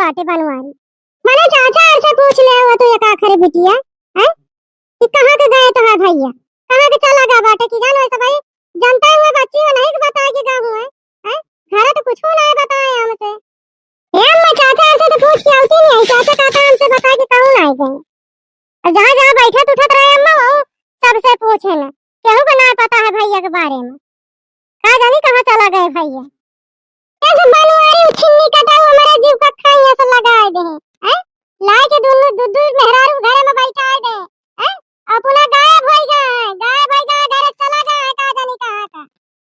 बाटे बनवारी। मैंने चाचा से पूछ ले वो तो एक आखिर बिटिया है कि कहां के गए तो है भैया, कहां के चला गया बाटे की जानो ऐसा भाई जानता हुआ बच्ची को नहीं बताया कि गाँव है हैं घर तो कुछ नहीं बताया हमसे। हम मैं चाचा से तो पूछ के आती नहीं, चाचा कहता हमसे बता के कहूं नहीं गए। और जहां जहां बैठे उठत रहे अम्मा वो सबसे पूछे ना केहू को ना पता है भैया के बारे में। कहा जानी कहां चला गए भैया। ऐसे बनवारी छिन्नी कटा हमारे जीव का खाई ऐसा लगाए दे हैं लाए के दोनों दूध मेहरारू घर में बैठा है दे हैं अपना गायब हो गया घर चला गया कहा जानी कहां का।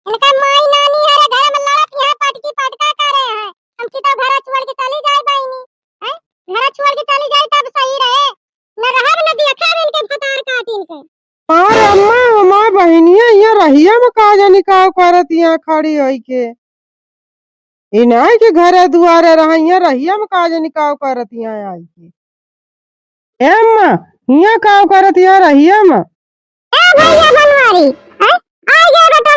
इनका माई नानी है घर में लड़त यहां पटकी पटका करे हैं हम की तो घर छोड़ के चली जाए बहनी हैं घर छोड़ के चली जाए तब सही रहे न रहब न देखा इनके भतार काट इनके। और अम्मा हमार बहनिया यहाँ रहिया में का जानी का करत यहाँ खड़ी होई के इनाय के घरे दुआरे रहिया रहिया में का जानी का करत यहाँ आई के ए अम्मा यहाँ का करत यहाँ रहिया में ए भैया बनवारी हैं आ गए बेटा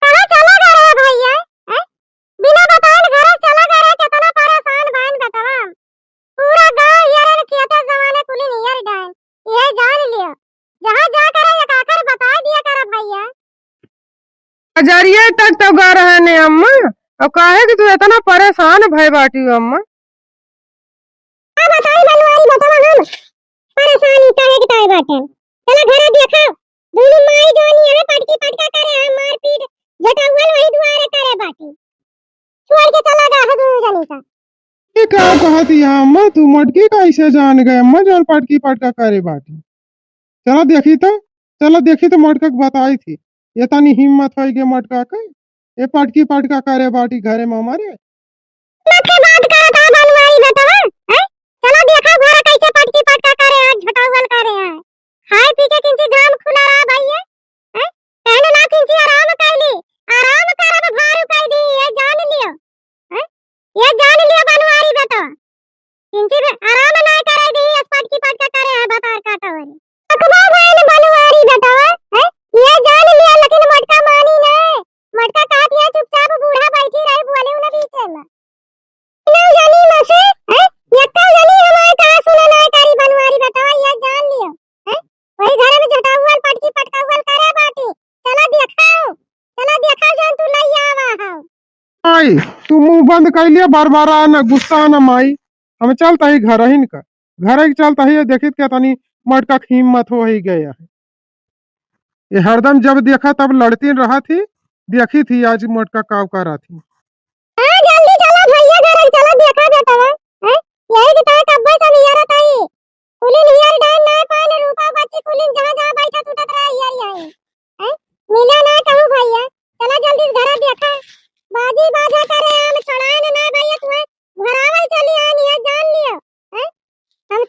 कहां चला गया रे भैया हैं बिना बताए घर चला गया कितना परेशान बहन बेटा पूरा गांव यार खेते जमाने कुली नियर डाल ये जान लियो जहां जा कर एक आखिर बता दिया कर भैया। अजरिए तक तो गा रहे ने अम्मा अब काहे कि तू इतना परेशान भई बाटी हो अम्मा। हां बताई बनवारी बतावा हम परेशानी काहे के ताई बाटे चला घर देखा दोनों माई जोनी है पटकी पटका करे है मारपीट झटावल वही दुआरे करे बाटी छोड़ के चला गया है दोनों जनी का। ये क्या कहती है अम्मा तू मटकी कैसे जान गए अम्मा जो पटकी पटका करे बाटी चलो देखी तो मटका के बताई थी ये तनी हिम्मत होई के मटका के ये पटकी पटका करे बाटी घरे में हमारे लखे बात करत है बनवारी बेटवा हैं चलो देखा घर कैसे पटकी पटका करे आज झटावल करे है खाए पी के किंची गाम खुला रहा भैया हैं कहने ना किंची आराम कर ली आराम करब भारू कर दी ये जान लियो हैं ये जान लियो बनवारी बेटा किंची आराम ना करे दी इस पटकी पटका करे है बतार काटवारी अकबा भाई बनवारी बेटा हैं ये जान लियो लेकिन मटका मानी नहीं मटका काट दिया चुपचाप बूढ़ा बैठी रही बोले उन्हें बीच में नहीं जानी मसे हैं यक्का जानी हमारे कहां सुना ना कारी बनवारी बेटा ये जान लियो हैं वही घर में झटावल पटकी पटकावल करे बाटी चला देखा जान तू नहीं आवा हां आई तू मुंह बंद कर लिया बार बार ना गुस्सा ना माई हम चलता ही घर ही का घर ही चलता ही देखित क्या तनी मटका की हिम्मत हो ही गया है ये हरदम जब देखा तब लड़ती रहा थी देखी थी आज मटका काव का रहा थी। हां जल्दी चला भैया घर चला देखा बेटा हैं यही की तरह कब्बे से नियर ताई कुली नियर डाल ना पान रूपा बच्ची कुली जहां बैठा टूटत रहा यार यही हैं मिला ना कहूं भैया चला जल्दी घर देखा बाजी बाजा करे हम छोड़ाए ना भैया तू घरावल चली आनी है जान लियो हैं हम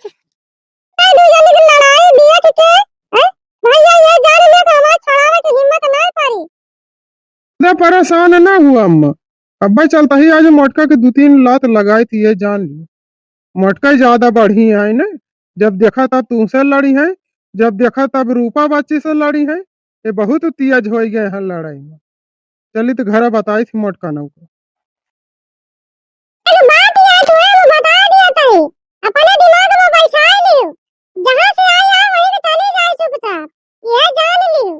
दो जन की लड़ाई देख के हैं भैया ये जान लियो कि हमारे छोड़ाने की हिम्मत नहीं पारी इतना परेशान ना हुआ अम्मा अब्बा चलता ही आज मटका के 2-3 लात लगाई थी ये जान ली मटका ही ज्यादा बढ़ी है ना जब देखा तब तुमसे लड़ी है जब देखा तब रूपा बच्ची से लड़ी है ये बहुत तेज हो गए हैं लड़ाई में चली तो घर बताई थी मटका ना को अरे बात ये तो है वो बता दिया तई अपने दिमाग में बैठा लियो जहां से आया वहीं से चली जाए चुपचाप ये जान लियो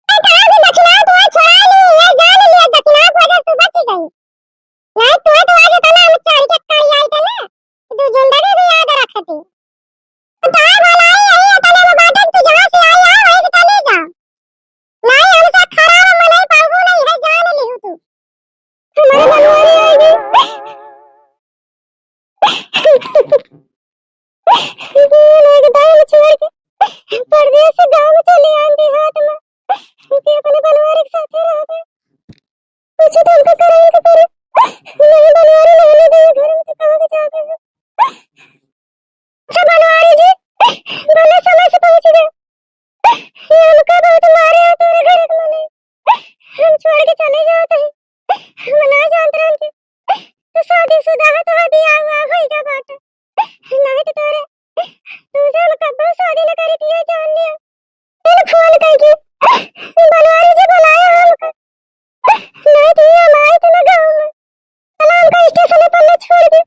ए कहां से दक्षिणा तो छोड़ा ली ये जान लियो दक्षिणा को अगर तू बच गई नहीं तो आज तना हम चढ़ के काई आई थे ना तू जिंदगी भी याद रखती तो ताई भलाई यही अपने में बात तू जहां से आया वहीं से चले जा नहीं हमसे खराब में नहीं पाऊंगा नहीं है जान लियो तू हमारे बनवारी छोड़ के परदेस से गांव में चले आंधी हाथ में क्योंकि अपने बनवारी के साथ रह गए कुछ तो उनका करेंगे करे नहीं बनवारी रहने देंगे घर में तो कहां के जाते हैं अच्छा बनवारी जी बने समय से पहुंच गए ये हमका बहुत मारे हैं तेरे घर के मने हम छोड़ के चले जाते हैं हम ना जानते हैं कि तो शादीशुदा है तो दिया हुआ होएगा बात नहीं तो तेरे तुझे हम कब शादी न करी थी जान लिया मैंने फोन करके बनवारी जी बुलाया हमको नहीं तो हम आए थे ना गांव में चला हमका स्टेशन पर छोड़ दे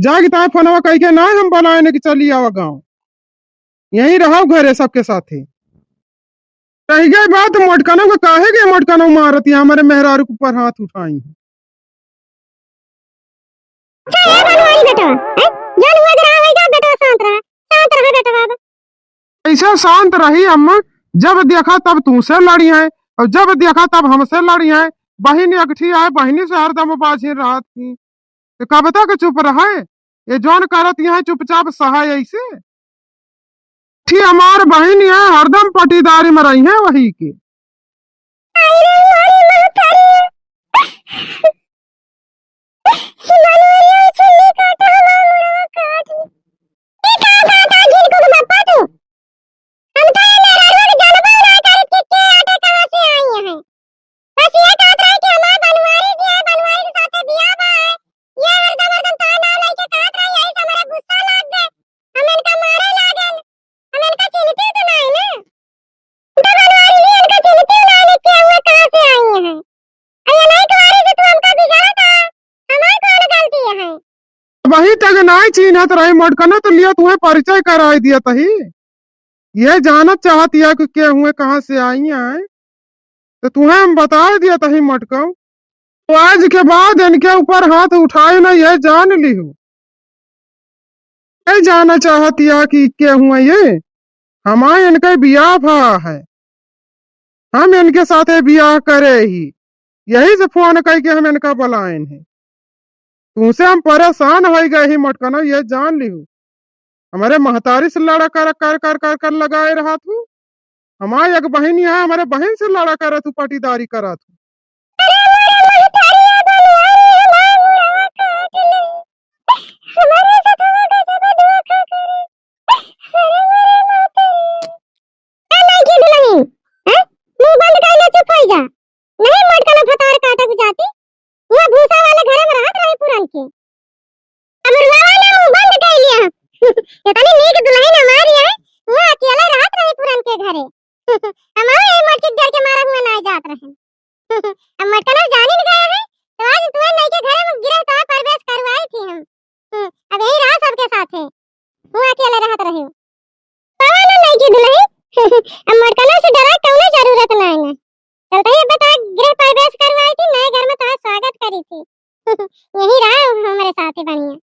जाके ताए फोनवा कह के ना हम बनाए कि चली आवा गाँव, यहीं रहो घरे सबके साथे। रह गई बात मोटकनों का, काहे के मोटकनों मारत है हमारे मेहरारू के ऊपर हाथ उठाई। अच्छा है बनवारी बेटा, हैं? जान हुआ अगर आवेगा बेटा शांत रहा बेटा बाबा। ऐसे शांत रही अम्मा, जब देखा तब तुमसे लड़ी है और जब देखा तब हमसे लड़ी है। बहन एकठी है, बहनी से हरदम बाझी रहा थी, तो कब तक चुप रहे? ये जौन करत यहाँ चुपचाप सहाय ऐसे ठीक हमार बहन है, हरदम पटीदारी में रही है वही की। वही तक नहीं चिन्हत रही मोटकना, तो लिया तुम्हें परिचय कराई दिया तही। ये जानत चाहती है कि क्या हुए कहाँ से आई है, तो तुम्हें हम बता दिया तही मोटका। तो आज के बाद इनके ऊपर हाथ उठाए ना, ये जान ली हूँ। ये जाना चाहती है कि क्या हुआ ये, हमारे इनका ब्याह भा है, हम इनके साथ ब्याह करे ही, यही से फोन करके हम इनका बुलाए हैं। तुमसे हम परेशान हो गए ही मोटकना, ये जान ली हूँ। हमारे महतारी से लड़ा कर लगाए रहा तू। हमारी एक बहन है, हमारे बहन से लड़ा कर तू पाटीदारी करा तू। यही रहा हमारे साथ ही बढ़िया।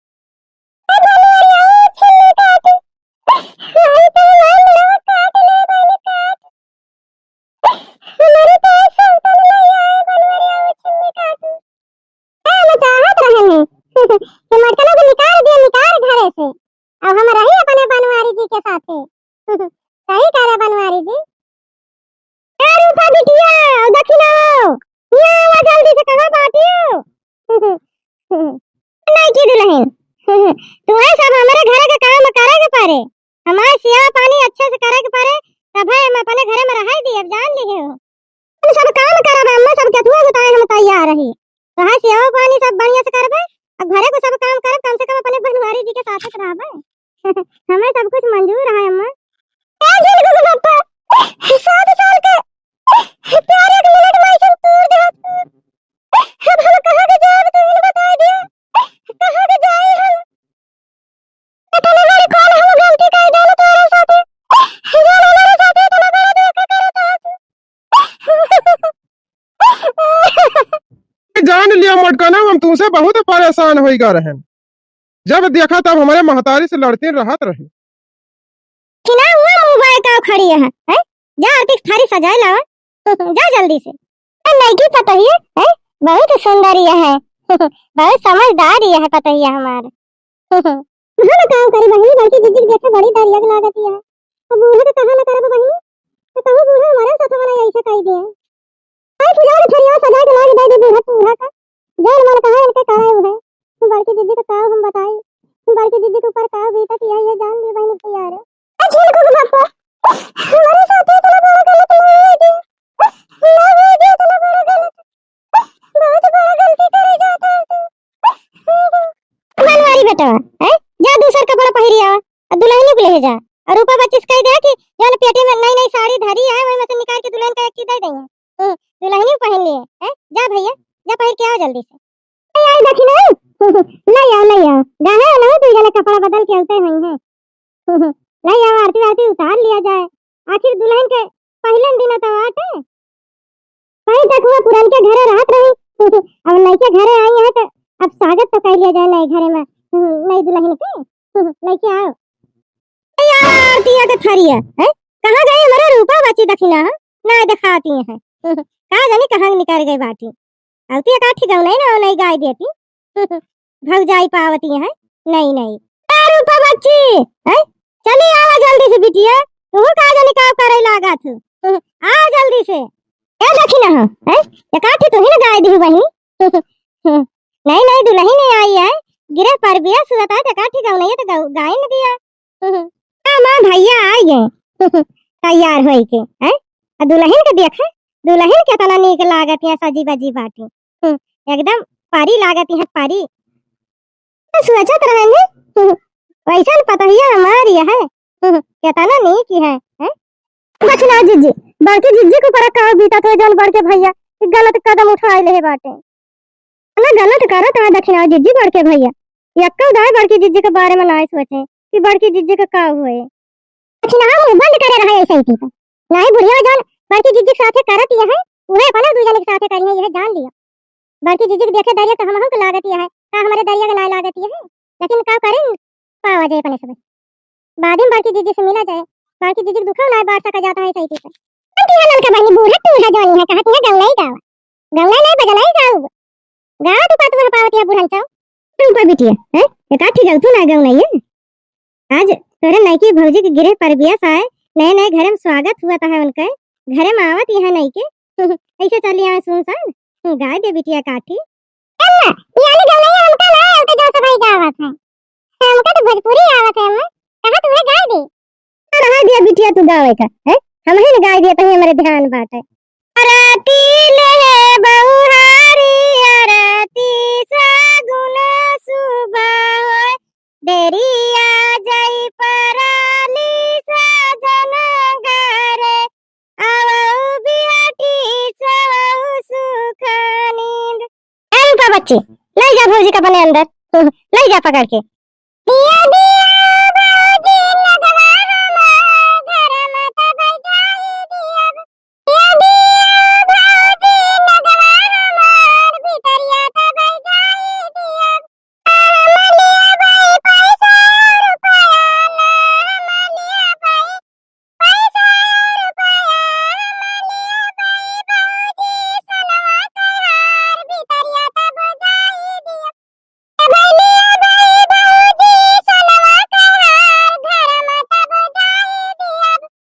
अब हम रही अपने बनवारी जी के साथ। सही कह रहे बनवारी जी। रूपा बिटिया दक्षिणा यहाँ जल्दी से कहाँ बाटी हो? नहीं की दुल्हन, तुम्हें सब हमारे घर का काम करे के पारे, हमारे सेवा पानी अच्छे से करे के पारे, तब हम अपने घर में रह दी। अब जान ली हो तुम सब काम करब, हम सब कथुआ बताए हम तैयार रही, तो हां सेवा पानी सब बढ़िया से करबे। अब घरे को सब काम करब, कम से कम अपने बनवारी जी के साथ रहबे। हमें सब कुछ मंजूर है अम्मा। ए जिनको के पप्पा 7 साल के प्यारे के मिनट में सब तोड़ दे। अब हम कहां के जाब तो इन बता दिया, कहां के जाए हम? इतने बड़े कौन हम गलती कर देले तोरे साथे, जो हमारे साथे इतना बड़ा धोखा करता। जान लिया मोटकना, हम तुमसे बहुत परेशान हो गए रहे, जब देखा तब हमारे महतारी से लड़ते रहत रहे। किना हुआ मोबाइल का खड़ी है, हैं? जा आरती थारी सजाए लावा, जा जल्दी से। नहीं की पता ही है, बहुत सुंदर है, बहुत समझदार है पता ही है हमारे। हां काम करी बहनी, बल्कि जिद्दी देखे बड़ी दरिया लागत है। अब बूढ़े तो कहां न करब बहनी, तो कहूं बूढ़ा हमारे साथ वाला ऐसा कह दिया। आई पूजा ने थरिया सजा के लाग दे दे बूढ़ा का, जोर मन कहा इनके कराए हुए। बल्कि जिद्दी को का हम बताए, बल्कि जिद्दी के ऊपर का बीता किया ये जान ली बहनी तैयार है। अच्छी को पापा हमारे साथ इतना बड़ा गलत नहीं है जी, ना हो गया इतना बड़ा गलत, बहुत बड़ा गलती करे जाता है। बनवारी बेटा है, जा दूसर कपड़ा पहिरिया और दुल्हन को ले जा, और ऊपर बच्चिस कह दे कि जोन पेटी में नई नई साड़ी धरी है वही में से निकाल के दुल्हन का एक चीज दे देंगे, दुल्हन पहन लिए है। जा भैया जा पहिर के आओ जल्दी से। ए देखी ना ले आओ गाना ना तू जने कपड़ा बदल के आते हैं ले आओ आरती आरती उतार लिया जाए आखिर दुल्हन के पहले दिन तो आटे भाई देखो पुरान के घरे रात रही अब नई के घरे आई है तो अब स्वागत तो कर लिया जाए नए घरे में नई दुल्हन के लेके आओ यार आरती के थरिया है कहां गए हमारा रूपा बची दखिना ना दिखाती है कहां जाने कहां निकल गई बाटी आरती का ठिकाना नहीं ना नहीं गाय देती भग जाई पावती है नहीं नहीं रूपा बच्ची है चली आवा जल्दी से बिटिया तू का जाने का करे लागा थू आ जल्दी से ए दखिना है ये काठी तो ही ना गाय दी वही नहीं नहीं दुल्हन नहीं आई है गिरे पर बिया सुरता है काठी गाँव नहीं तो गाय न दिया मां भैया आई है तैयार होई के हैं दुल्हन के देखे दुल्हन के तना नीक लागत है सजी बजी बाटी एकदम परी लागत है परी सोचत रहेंगे वैसा पता ही हमारी है केतना नीक है बचना जीजी बाकी जीजी को पर का बीता तो जन बढ़ के भैया गलत कदम उठा ले बाटे ना गलत करत है दक्षिणा जीजी बढ़ के भैया यक्का दाय बड़की जीजी के बारे में ना सोचे कि बड़की जीजी का का हुए दक्षिणा हम बंद करे रहा ऐसे ही ठीक नहीं बुढ़िया जान बड़की जीजी के साथे करत है उहे अपना दूसरे के साथे करी है यह जान लिया बड़की जीजी के देखे दरिया तो हम को लागत है का हमारे दरिया के ना लागत है लेकिन का करें पावा जाए अपने सब बाद में बड़की जीजी से मिला जाए बड़की जीजी दुखा ना बात सका जाता है सही ठीक अंती हनल का बनी बूढ़ा तू है जानी है कहत है गंगा ही गावा गंगा नहीं बजना ही गाऊ गा तू का तू पावती है बुढ़न चाओ तू पर बिटिया है ये काठी गल तू ना गाऊ नहीं है आज तोरे नई की भौजी के गिरे पर बिया साए नए नए घर में स्वागत हुआ था उनका घरे में आवत यहाँ नहीं के ऐसे चली आ सुनसान गाय दे बिटिया काठी अम्मा यानी गाँव नहीं हमका ना हमका जो सभाई गावत है हमका तो भोजपुरी आवत है अम्मा कहा तू गाय दे रहा दिया बिटिया तू गावे का है हम ही गाय दिया तो हमारे ध्यान बाटे आरती ले बहुहारी आरती सगुन सुबह देरी आ जाई पराली सजन घरे आवऊ बिहाटी सवऊ सुख नींद ए रूपा बच्ची ले जा भौजी का अपने अंदर ले जा पकड़ के दिया दिया भौजी लगवा हमार घर में तो बैठाई दिया दिया दिया भौजी लगवा हमार भीतरिया तो बैठाई दिया मलिया भाई पैसा रुपया ला मलिया भाई पैसा रुपया मलिया भाई भौजी सनवा तैयार भीतरिया तो बैठाई दिया मलिया भाई भौजी सनवा तैयार घर में तो बैठाई दिया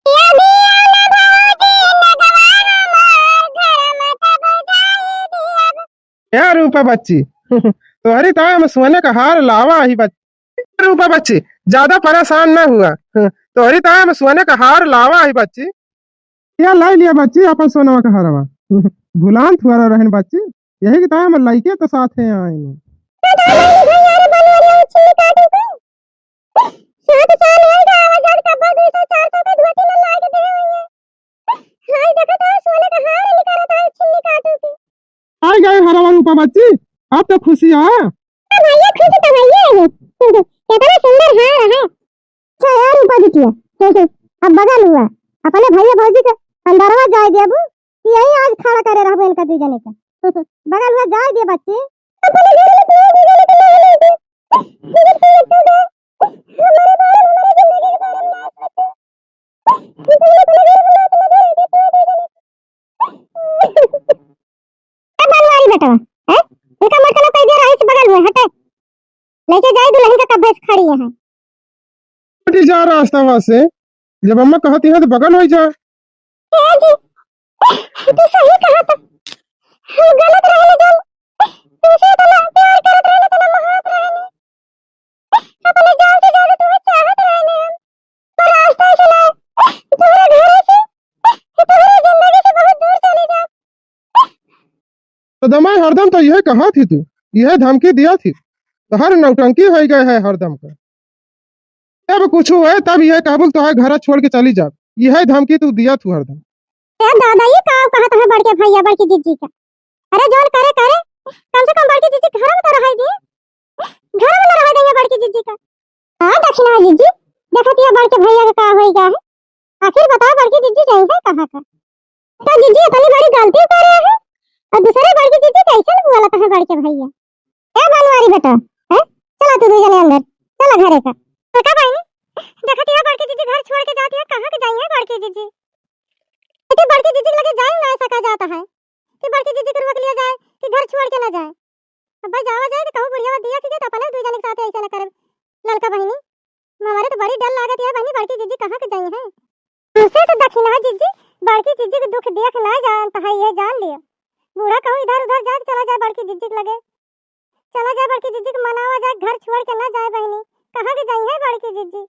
दिया दिया ना भौजी लगवा हमार घर में तो बैठाई दिया क्या रूपा बच्ची तुम्हारी ताय में सोने का हार लावा ही बच्ची रूपा बच्ची ज्यादा परेशान न हुआ तुम्हारी ताय में सोने का हार लावा ही बच्ची क्या लाई लिया बच्ची अपन सोना का हारवा भुलान थुआरा रहन बच्ची यही की ताय में लाइके तो साथ है आए आई गए हरवा रूपा बच्ची अब तो खुशी आ भैया खुश तो भैया है कितना सुंदर हार है अच्छा यार ऊपर बिटिया अब बगल हुआ अपने भैया भौजी के अंदरवा जाए दिया बू यही आज खड़ा करे रहबो इनका दू जने का बगल हुआ जाए दिया बच्चे अपने घर में दू जने के नहीं लेते हमारे बारे में हमारी जिंदगी के बारे में ना सोचो अब बनवारी बेटा है इनका मतलब कह दिया रही बगल में हटे लेके जाए दुल्हन का कब्बे खड़ी है बेटी जा रास्ता से जब अम्मा कहती है तो बगल हो जा जी तू सही कहा था हम गलत रहने जब तुमसे इतना प्यार करत रहने इतना मोहब्बत रहने अपने जान से ज्यादा तुम्हें चाहत रहने हम पर रास्ता चला तुम्हारे घर से तुम्हारी जिंदगी से बहुत दूर चले जाओ तो दमाई हरदम तो यह कहा थी तू यह धमकी दिया थी तो हर नौटंकी हो गए है हरदम का जब कुछ हुए तब यह काबुल तो है घर छोड़ के चली जा यह धमकी तू दिया तू हरदम दादा ये काम कहा था बड़के भैया बड़की जीजी का अरे जोन करे करे कम से कम बड़की जीजी घर में तो रह दी, घर में ना रह देंगे बड़की जीजी का। हाँ दक्षिणा जीजी, देखत ये बड़के भैया का का होई गया है, आखिर बताओ बड़की जीजी जाई है कहाँ का। तो जीजी इतनी बड़ी गलती कर रहे हैं और दूसरे बड़की जीजी कैसे बोलत है बड़के भैया। ए बनवारी बेटा, हैं चला तू दो जने अंदर, चला घरे का। तो का बहनी, देखत ये बड़की जीजी घर छोड़ के जाती है, कहाँ के जाई है बड़की जीजी। तो बड़की जीजी के लगे जाए ना ऐसा कहा जाता है कि बड़की जीजी के रोक लिया जाए कि घर छोड़ के ना जाए। अब भाई जावा जाए तो कहूं बुढ़िया दिया कि तो अपने दो जने के साथ ऐसा ना करे। ललका बहनी हमारे तो बड़ी डर लागत है बहनी, बड़की जीजी कहाँ के जाई है। तुमसे तो दक्षिणा जीजी, बड़की जीजी के दुख देख ना जानता है, ये जान लियो। बूढ़ा कहूं इधर उधर जाए चला जाए बड़की जीजी के लगे, चला जाए बड़की जीजी के मनावा जाए, घर छोड़ के ना जाए बहनी, कहाँ के जाई है बड़की जीजी।